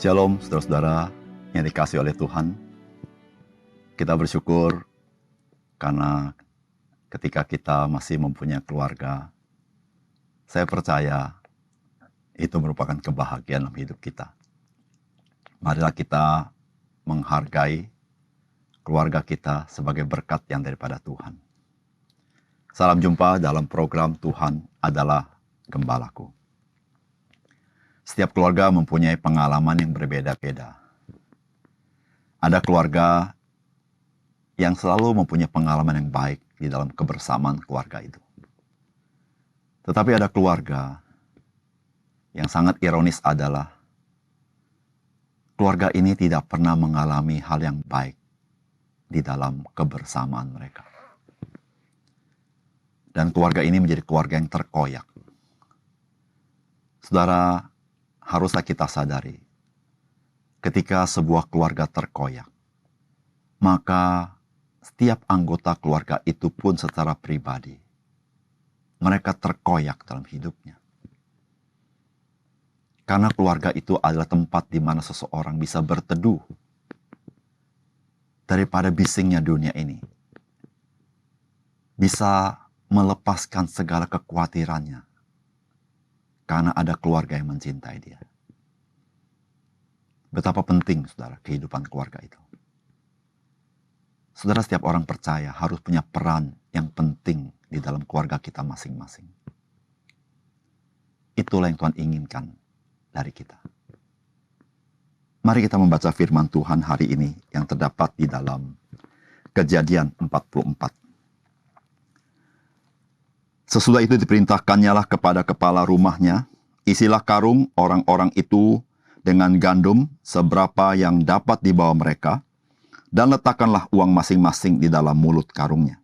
Shalom saudara-saudara yang dikasihi oleh Tuhan. Kita bersyukur karena ketika kita masih mempunyai keluarga, saya percaya itu merupakan kebahagiaan dalam hidup kita. Marilah kita menghargai keluarga kita sebagai berkat yang daripada Tuhan. Salam jumpa dalam program Tuhan adalah Gembalaku. Setiap keluarga mempunyai pengalaman yang berbeda-beda. Ada keluarga yang selalu mempunyai pengalaman yang baik di dalam kebersamaan keluarga itu. Tetapi ada keluarga yang sangat ironis adalah keluarga ini tidak pernah mengalami hal yang baik di dalam kebersamaan mereka. Dan keluarga ini menjadi keluarga yang terkoyak. Saudara, haruslah kita sadari, ketika sebuah keluarga terkoyak, maka setiap anggota keluarga itu pun secara pribadi, mereka terkoyak dalam hidupnya. Karena keluarga itu adalah tempat di mana seseorang bisa berteduh daripada bisingnya dunia ini. Bisa melepaskan segala kekhawatirannya. Karena ada keluarga yang mencintai dia. Betapa penting, saudara, kehidupan keluarga itu. Saudara, setiap orang percaya harus punya peran yang penting di dalam keluarga kita masing-masing. Itulah yang Tuhan inginkan dari kita. Mari kita membaca firman Tuhan hari ini yang terdapat di dalam Kejadian 44. Sesudah itu diperintahkannyalah kepada kepala rumahnya, isilah karung orang-orang itu dengan gandum seberapa yang dapat dibawa mereka, dan letakkanlah uang masing-masing di dalam mulut karungnya.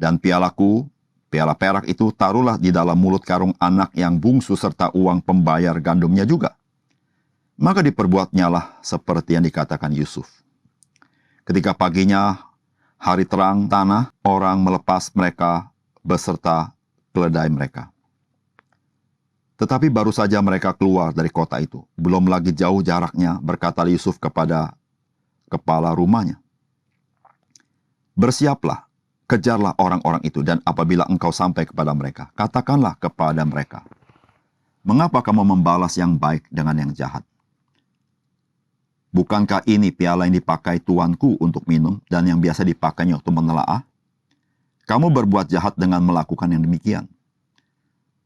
Dan pialaku, piala perak itu taruhlah di dalam mulut karung anak yang bungsu serta uang pembayar gandumnya juga. Maka diperbuatnyalah seperti yang dikatakan Yusuf. Ketika paginya, hari terang tanah, orang melepas mereka beserta keledai mereka. Tetapi baru saja mereka keluar dari kota itu, belum lagi jauh jaraknya, berkata Yusuf kepada kepala rumahnya, "Bersiaplah, kejarlah orang-orang itu, dan apabila engkau sampai kepada mereka, katakanlah kepada mereka, mengapa kamu membalas yang baik dengan yang jahat? Bukankah ini piala yang dipakai tuanku untuk minum, dan yang biasa dipakainya waktu menelaah? Kamu berbuat jahat dengan melakukan yang demikian."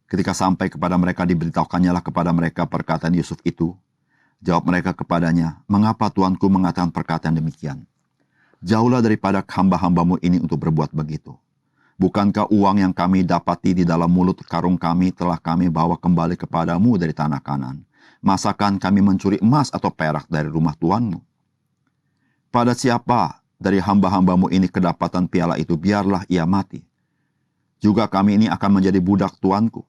Ketika sampai kepada mereka, diberitahukannya kepada mereka perkataan Yusuf itu. Jawab mereka kepadanya, "Mengapa tuanku mengatakan perkataan demikian? Jauhlah daripada hamba-hambamu ini untuk berbuat begitu. Bukankah uang yang kami dapati di dalam mulut karung kami telah kami bawa kembali kepadamu dari tanah Kanan? Masakan kami mencuri emas atau perak dari rumah tuanmu? Pada siapa dari hamba-hambamu ini kedapatan piala itu, biarlah ia mati. Juga kami ini akan menjadi budak tuanku."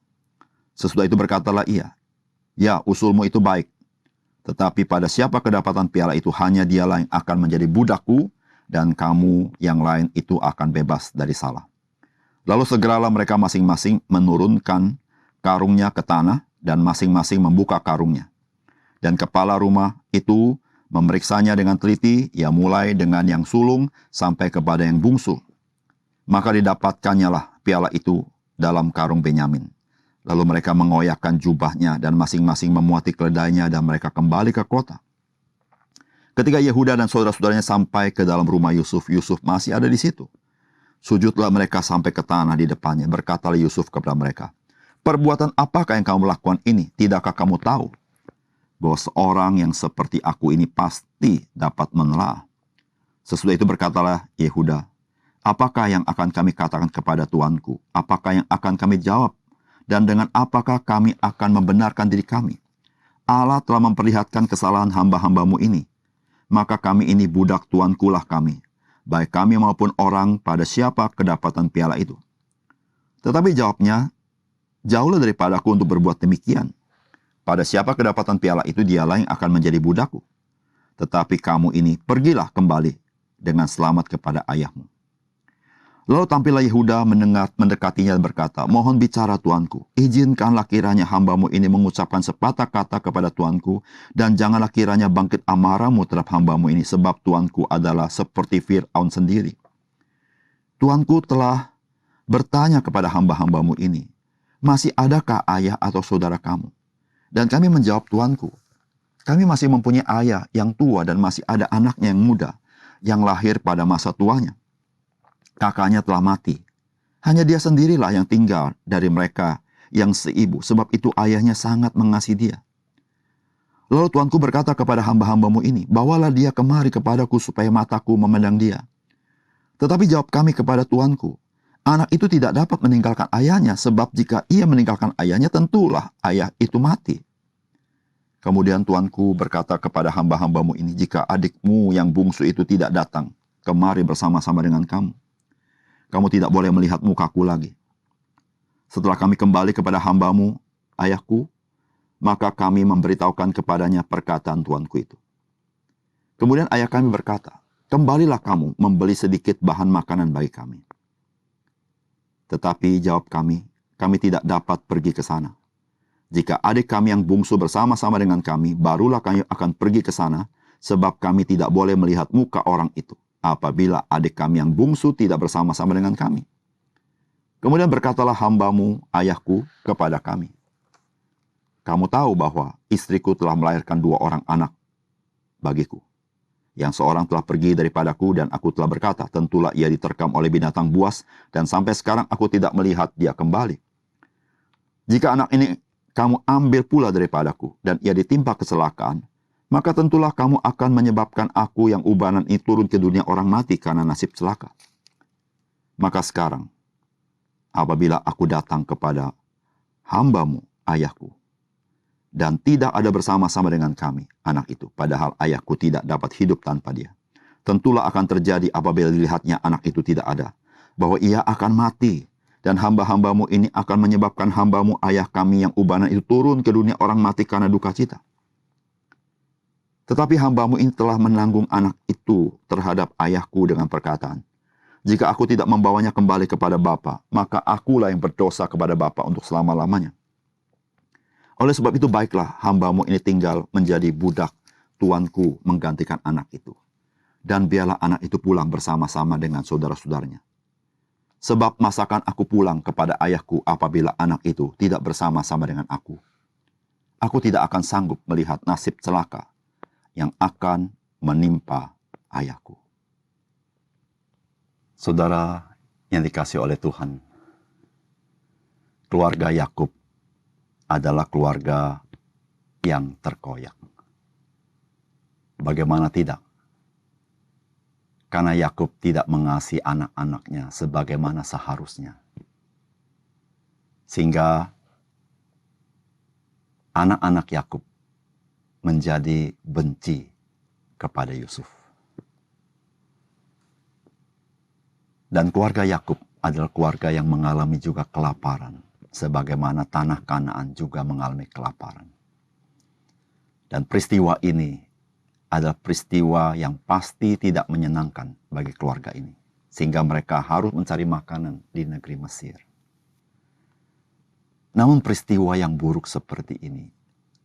Sesudah itu berkatalah ia, "Ya, usulmu itu baik. Tetapi pada siapa kedapatan piala itu, hanya dialah yang akan menjadi budakku, dan kamu yang lain itu akan bebas dari salah." Lalu segeralah mereka masing-masing menurunkan karungnya ke tanah, dan masing-masing membuka karungnya. Dan kepala rumah itu memeriksanya dengan teliti, ia mulai dengan yang sulung sampai kepada yang bungsu. Maka didapatkannya lah piala itu dalam karung Benyamin. Lalu mereka mengoyakkan jubahnya dan masing-masing memuati keledainya, dan mereka kembali ke kota. Ketika Yehuda dan saudara-saudaranya sampai ke dalam rumah Yusuf, Yusuf masih ada di situ. Sujudlah mereka sampai ke tanah di depannya. Berkatalah Yusuf kepada mereka, "Perbuatan apakah yang kamu lakukan ini? Tidakkah kamu tahu bahwa seorang yang seperti aku ini pasti dapat menelaah?" Sesudah itu berkatalah Yehuda, "Apakah yang akan kami katakan kepada tuanku? Apakah yang akan kami jawab? Dan dengan apakah kami akan membenarkan diri kami? Allah telah memperlihatkan kesalahan hamba-hambamu ini. Maka kami ini budak tuanku lah kami, baik kami maupun orang pada siapa kedapatan piala itu." Tetapi jawabnya, "Jauhlah daripadaku untuk berbuat demikian. Pada siapa kedapatan piala itu, dialah yang akan menjadi budakku. Tetapi kamu ini pergilah kembali dengan selamat kepada ayahmu." Lalu tampillah Yehuda mendekatinya dan berkata, "Mohon bicara tuanku, izinkanlah kiranya hambamu ini mengucapkan sepatah kata kepada tuanku, dan janganlah kiranya bangkit amarahmu terhadap hambamu ini, sebab tuanku adalah seperti Fir'aun sendiri. Tuanku telah bertanya kepada hamba-hambamu ini, masih adakah ayah atau saudara kamu? Dan kami menjawab, tuanku, kami masih mempunyai ayah yang tua dan masih ada anaknya yang muda, yang lahir pada masa tuanya. Kakaknya telah mati. Hanya dia sendirilah yang tinggal dari mereka yang seibu, sebab itu ayahnya sangat mengasihi dia. Lalu tuanku berkata kepada hamba-hambamu ini, bawalah dia kemari kepadaku supaya mataku memandang dia. Tetapi jawab kami kepada tuanku, anak itu tidak dapat meninggalkan ayahnya, sebab jika ia meninggalkan ayahnya, tentulah ayah itu mati. Kemudian tuanku berkata kepada hamba-hambamu ini, jika adikmu yang bungsu itu tidak datang kemari bersama-sama dengan kamu, kamu tidak boleh melihat mukaku lagi. Setelah kami kembali kepada hambamu, ayahku, maka kami memberitahukan kepadanya perkataan tuanku itu. Kemudian ayah kami berkata, kembalilah kamu membeli sedikit bahan makanan bagi kami. Tetapi jawab kami tidak dapat pergi ke sana. Jika adik kami yang bungsu bersama-sama dengan kami, barulah kami akan pergi ke sana, sebab kami tidak boleh melihat muka orang itu, apabila adik kami yang bungsu tidak bersama-sama dengan kami. Kemudian berkatalah hambamu, ayahku, kepada kami, kamu tahu bahwa istriku telah melahirkan 2 orang anak bagiku. Yang seorang telah pergi daripadaku dan aku telah berkata, tentulah ia diterkam oleh binatang buas, dan sampai sekarang aku tidak melihat dia kembali. Jika anak ini kamu ambil pula daripadaku dan ia ditimpa kecelakaan, maka tentulah kamu akan menyebabkan aku yang ubanan ini turun ke dunia orang mati karena nasib celaka. Maka sekarang, apabila aku datang kepada hambamu, ayahku, dan tidak ada bersama-sama dengan kami, anak itu, padahal ayahku tidak dapat hidup tanpa dia, tentulah akan terjadi apabila dilihatnya anak itu tidak ada, bahwa ia akan mati, dan hamba-hambamu ini akan menyebabkan hambamu, ayah kami yang ubanan itu turun ke dunia orang mati karena duka cita. Tetapi hambamu ini telah menanggung anak itu terhadap ayahku dengan perkataan, jika aku tidak membawanya kembali kepada Bapa, maka akulah yang berdosa kepada Bapa untuk selama-lamanya. Oleh sebab itu baiklah hambamu ini tinggal menjadi budak tuanku menggantikan anak itu. Dan biarlah anak itu pulang bersama-sama dengan saudara-saudaranya. Sebab masakan aku pulang kepada ayahku apabila anak itu tidak bersama-sama dengan aku. Aku tidak akan sanggup melihat nasib celaka yang akan menimpa ayahku. Saudara yang dikasihi oleh Tuhan, keluarga Yakub adalah keluarga yang terkoyak. Bagaimana tidak? Karena Yakub tidak mengasihi anak-anaknya sebagaimana seharusnya. Sehingga anak-anak Yakub menjadi benci kepada Yusuf. Dan keluarga Yakub adalah keluarga yang mengalami juga kelaparan, sebagaimana tanah Kanaan juga mengalami kelaparan. Dan peristiwa ini adalah peristiwa yang pasti tidak menyenangkan bagi keluarga ini, sehingga mereka harus mencari makanan di negeri Mesir. Namun peristiwa yang buruk seperti ini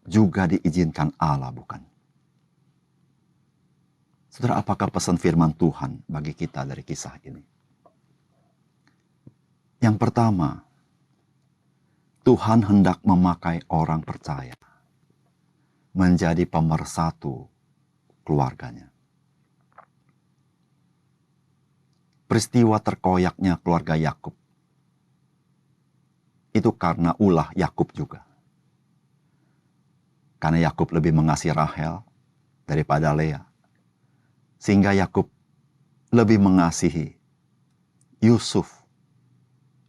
juga diizinkan Allah, bukan? Saudara, apakah pesan firman Tuhan bagi kita dari kisah ini? Yang pertama, Tuhan hendak memakai orang percaya menjadi pemersatu keluarganya. Peristiwa terkoyaknya keluarga Yakub itu karena ulah Yakub juga. Karena Yakub lebih mengasihi Rahel daripada Lea, sehingga Yakub lebih mengasihi Yusuf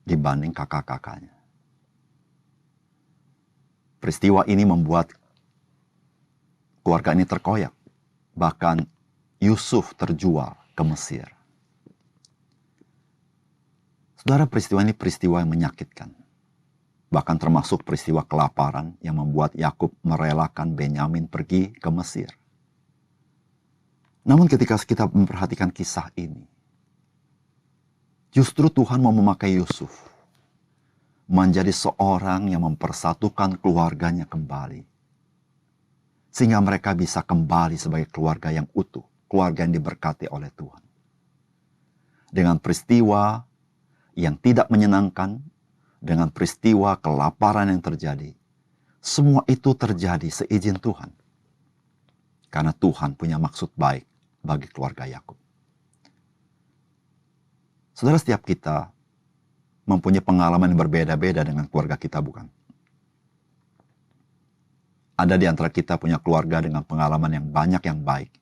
dibanding kakak-kakaknya. Peristiwa ini membuat keluarga ini terkoyak. Bahkan Yusuf terjual ke Mesir. Saudara, peristiwa ini peristiwa yang menyakitkan. Bahkan termasuk peristiwa kelaparan yang membuat Yakub merelakan Benyamin pergi ke Mesir. Namun ketika kita memperhatikan kisah ini, Justru Tuhan mau memakai Yusuf menjadi seorang yang mempersatukan keluarganya kembali. Sehingga mereka bisa kembali sebagai keluarga yang utuh, keluarga yang diberkati oleh Tuhan. Dengan peristiwa yang tidak menyenangkan, dengan peristiwa kelaparan yang terjadi, semua itu terjadi seizin Tuhan. Karena Tuhan punya maksud baik bagi keluarga Yakub. Saudara, setiap kita mempunyai pengalaman yang berbeda-beda dengan keluarga kita, bukan? Ada di antara kita punya keluarga dengan pengalaman yang banyak yang baik.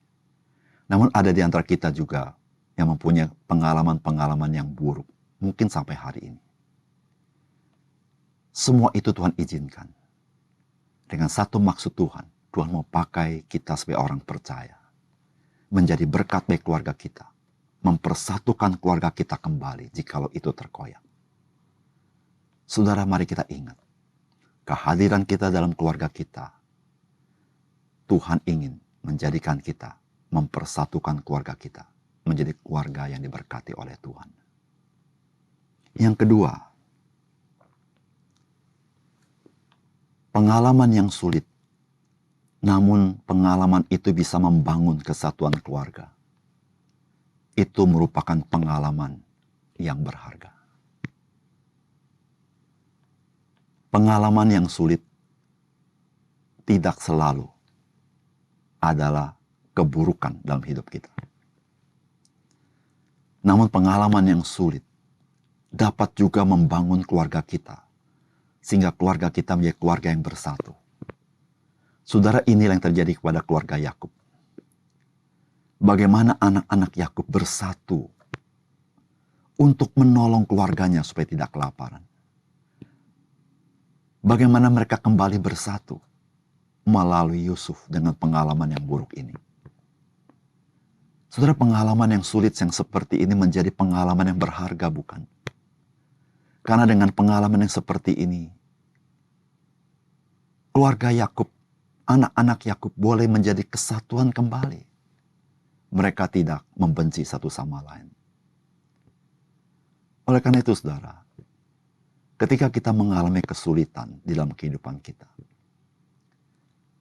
Namun ada di antara kita juga yang mempunyai pengalaman-pengalaman yang buruk. Mungkin sampai hari ini. Semua itu Tuhan izinkan. Dengan satu maksud Tuhan. Tuhan mau pakai kita sebagai orang percaya. Menjadi berkat bagi keluarga kita. Mempersatukan keluarga kita kembali jikalau itu terkoyak. Saudara, mari kita ingat. Kehadiran kita dalam keluarga kita. Tuhan ingin menjadikan kita. Mempersatukan keluarga kita. Menjadi keluarga yang diberkati oleh Tuhan. Yang kedua. Pengalaman yang sulit. Namun pengalaman itu bisa membangun kesatuan keluarga. Itu merupakan pengalaman yang berharga. Pengalaman yang sulit tidak selalu adalah keburukan dalam hidup kita. Namun pengalaman yang sulit dapat juga membangun keluarga kita. Sehingga keluarga kita menjadi keluarga yang bersatu. Saudara, inilah yang terjadi kepada keluarga Yakub. Bagaimana anak-anak Yakub bersatu untuk menolong keluarganya supaya tidak kelaparan. Bagaimana mereka kembali bersatu melalui Yusuf dengan pengalaman yang buruk ini. Saudara, pengalaman yang sulit yang seperti ini menjadi pengalaman yang berharga, bukan? Karena dengan pengalaman yang seperti ini, keluarga Yakub, anak-anak Yakub boleh menjadi kesatuan kembali. Mereka tidak membenci satu sama lain. Oleh karena itu, saudara, ketika kita mengalami kesulitan di dalam kehidupan kita,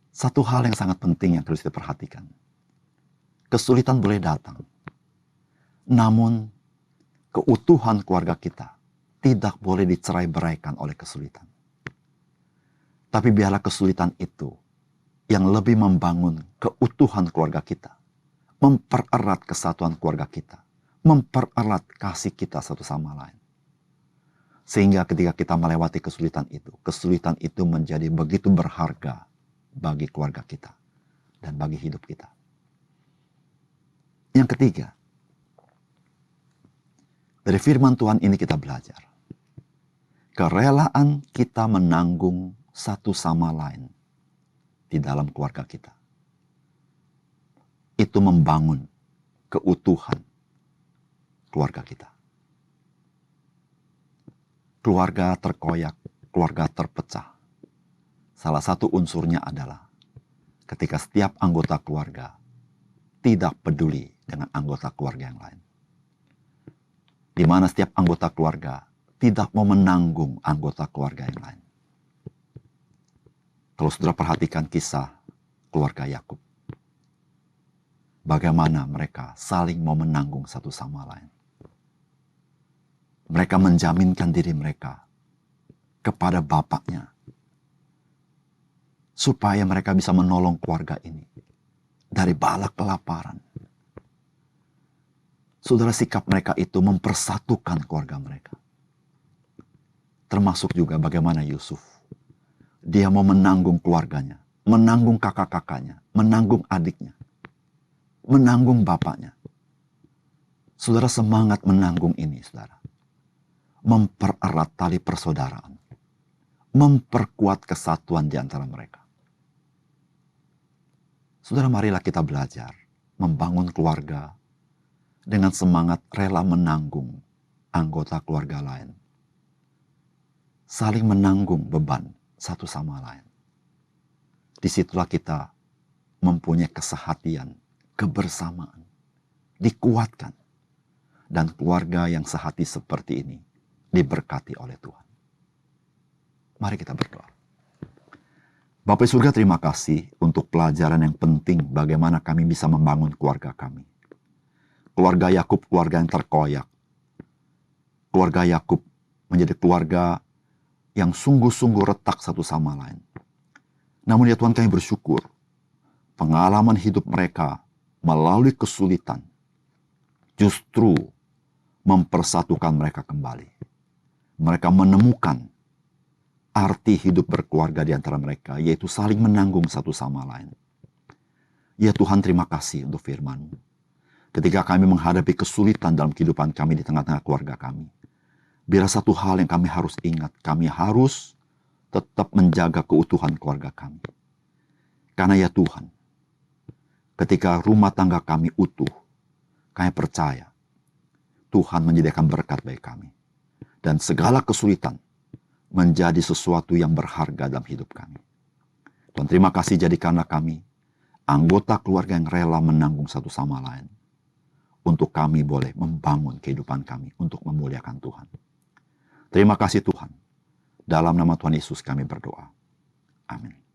satu hal yang sangat penting yang harus kita perhatikan. Kesulitan boleh datang. Namun, keutuhan keluarga kita tidak boleh dicerai-beraikan oleh kesulitan. Tapi biarlah kesulitan itu yang lebih membangun keutuhan keluarga kita. Mempererat kesatuan keluarga kita. Mempererat kasih kita satu sama lain. Sehingga ketika kita melewati kesulitan itu menjadi begitu berharga bagi keluarga kita dan bagi hidup kita. Yang ketiga, dari firman Tuhan ini kita belajar. Kerelaan kita menanggung satu sama lain di dalam keluarga kita. Itu membangun keutuhan keluarga kita. Keluarga terkoyak, keluarga terpecah. Salah satu unsurnya adalah ketika setiap anggota keluarga tidak peduli dengan anggota keluarga yang lain. Di mana setiap anggota keluarga tidak mau menanggung anggota keluarga yang lain. Kalau saudara perhatikan kisah keluarga Yakub, bagaimana mereka saling mau menanggung satu sama lain. Mereka menjaminkan diri mereka kepada bapaknya, supaya mereka bisa menolong keluarga ini dari bala kelaparan. Saudara, sikap mereka itu mempersatukan keluarga mereka. Termasuk juga bagaimana Yusuf. Dia mau menanggung keluarganya, menanggung kakak-kakaknya, menanggung adiknya, menanggung bapaknya. Saudara, semangat menanggung ini, saudara. Mempererat tali persaudaraan. Memperkuat kesatuan di antara mereka. Saudara, marilah kita belajar membangun keluarga dengan semangat rela menanggung anggota keluarga lain. Saling menanggung beban satu sama lain. Disitulah kita mempunyai kesehatian, kebersamaan, dikuatkan. dan keluarga yang sehati seperti ini diberkati oleh Tuhan. Mari kita berdoa. Bapa di surga, terima kasih untuk pelajaran yang penting bagaimana kami bisa membangun keluarga kami. Keluarga Yakub, keluarga yang terkoyak. Keluarga Yakub menjadi keluarga yang sungguh-sungguh retak satu sama lain. Namun ya Tuhan, kami bersyukur pengalaman hidup mereka melalui kesulitan justru mempersatukan mereka kembali. Mereka menemukan arti hidup berkeluarga di antara mereka, yaitu saling menanggung satu sama lain. Ya Tuhan, terima kasih untuk firman-Mu. Ketika kami menghadapi kesulitan dalam kehidupan kami di tengah-tengah keluarga kami, biar satu hal yang kami harus ingat, kami harus tetap menjaga keutuhan keluarga kami. Karena ya Tuhan, ketika rumah tangga kami utuh, kami percaya Tuhan menyediakan berkat bagi kami. Dan segala kesulitan menjadi sesuatu yang berharga dalam hidup kami. Tuhan, terima kasih jadikanlah kami anggota keluarga yang rela menanggung satu sama lain. Untuk kami boleh membangun kehidupan kami untuk memuliakan Tuhan. Terima kasih Tuhan. Dalam nama Tuhan Yesus kami berdoa. Amin.